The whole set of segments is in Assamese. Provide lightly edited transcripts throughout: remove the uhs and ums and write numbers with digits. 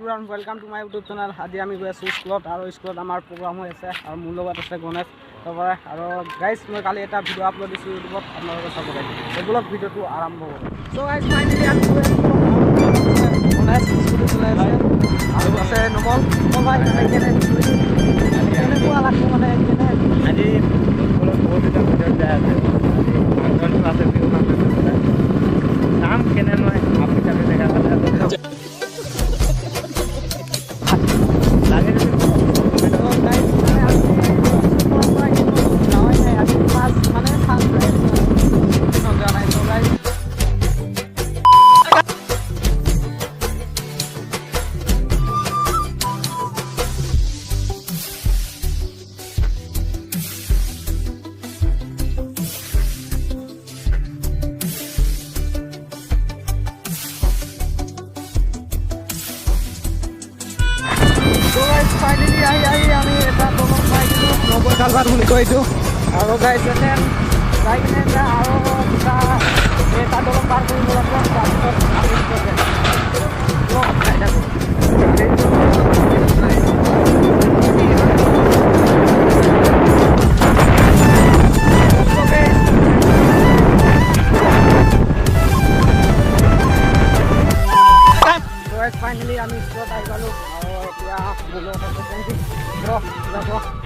Everyone welcome to my YouTube channel. আজি আমি গৈ আছোঁ স্কুলত আৰু স্কুলত আমাৰ প্ৰগ্ৰাম হৈ আছে আৰু মোৰ লগত আছে গণেশ তাৰপৰা আৰু গাইজ মই কালি এটা ভিডিঅ' আপলোড দিছোঁ ইউটিউবত, আপোনালোকে চাব লাগে। এইবিলাক ভিডিঅ'টো আৰম্ভ হ'ব। চ' গাইজ ফাইনেলি আমি গৈ আছোঁ গণেশ স্কুটি চলাই আছে আৰু আছে নমল ভাই কেনেকুৱা লাগছে মানে আজি স্কুলত বহুত এটা ভিতৰত যাই আছে ক্লাছে নাম কেনে নহয় আপুনি তাতে দেখা পালে লাগে ফাইনেলি আহি আমি এটা তলক পাই দিলোঁ 90 কালভাৰ বুলি কয় এইটো আৰু গাইজ এটেন যাই কিনে এতিয়া আৰু দুটা এটা তলক পাৰ কৰিব লাগিব তাৰপিছত ফাইনেলি আমি স্কুলত আহি পালোঁ আৰু এতিয়া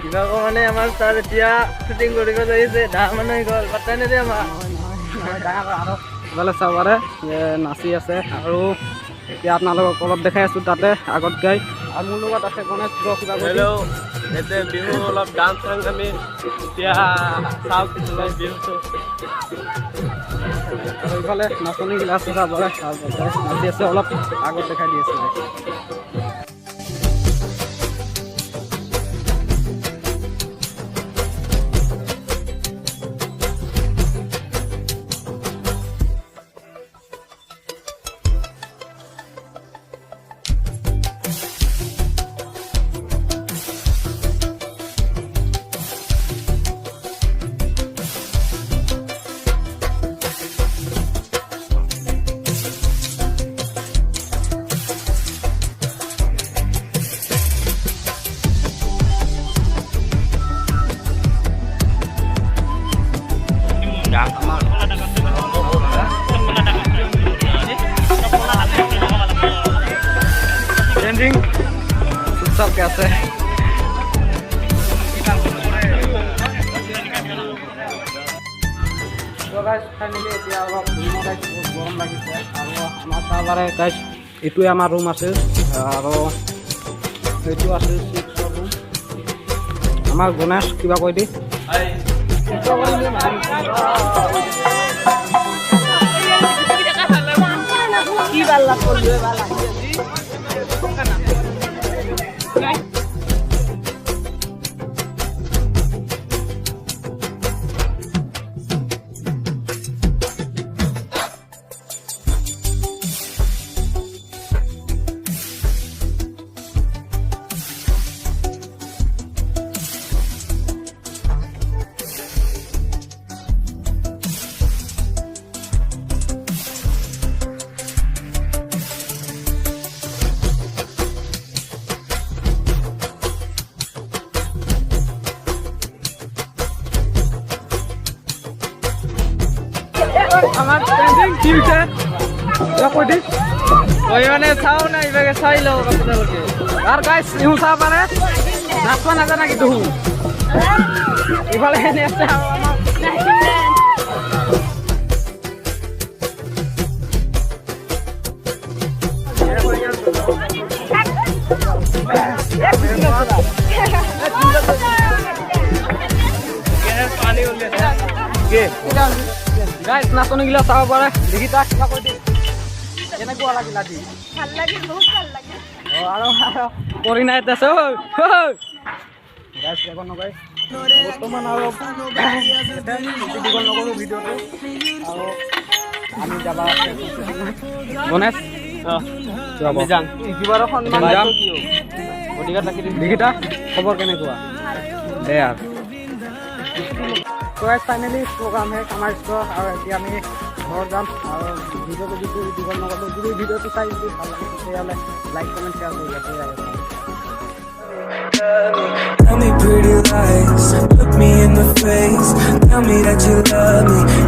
কিবা মানে আমাৰ ছাৰ এতিয়া শ্বুটিং কৰিব যাইছে ডাঙৰ মানুহ গ'ল পাত্তাই নিদিয়ে আমাৰ আৰু ইফালে চাব পাৰে নাচি আছে আৰু এতিয়া আপোনালোকক অলপ দেখাই আছোঁ তাতে আগত গাই আৰু মোৰ লগত আছে গণেশ কিবা ইয়াতে বিহু অলপ ডান্স চান্স আমি এতিয়া চাওক বিহু আৰু ইফালে নাচনীগিলা আছে চাব পাৰে নাচি আছে অলপ আগত দেখাই দি আছে চুপচাপকে আছে ফাইনেলি এতিয়া অলপ গৰম লাগিছে আৰু আমাৰ চাবাৰে গাইজ এইটোৱে আমাৰ ৰুম আছে আৰু এইটো আছে 6ৰ ৰুম আমাৰ গণেশ কিবা কৈ দি কি ভাল লাগছে আমার ট্রেন্ডিং ফিউচার রাপোটি ওই মানে চাও না ইবাগে চাই লও আপনাদেরকে আর গাইস ইউ চা পারে নাচবা না জানা কিন্তু ইফালে এনে আছে পানি উঠে কে গাইস নাচনীগিলা চাব পাৰে দেখিতা কিবা কৈ দি কেনেকুৱা লাগিলা দি ভাল লাগে বহুত ভাল লাগে আৰু কৰি নাই আছে গাইস এখন নকয় বৰ্তমান আৰু দীঘল নকৰোঁ ভিডিঅ'টো আৰু আমি যাবা গণেশ আমি যাম কিবাৰ সন্মান যাম অধিকাৰ ৰাখি দিম দেখিতা খবৰ কেনেকুৱা দে আৰু ফাইনেলি প্ৰগ্ৰাম শেষ আমাৰ স্কুলত আৰু এতিয়া আমি ঘৰত যাম আৰু ভিডিঅ'টো যদি দীঘল নকৰোঁ যদি ভিডিঅ'টো চাই যদি ভাল লাগে তেতিয়াহ'লে লাইক কমেণ্ট শ্বেয়াৰ কৰি দিয়ক। Tell me pretty lies, look me in the face, tell me that you love me.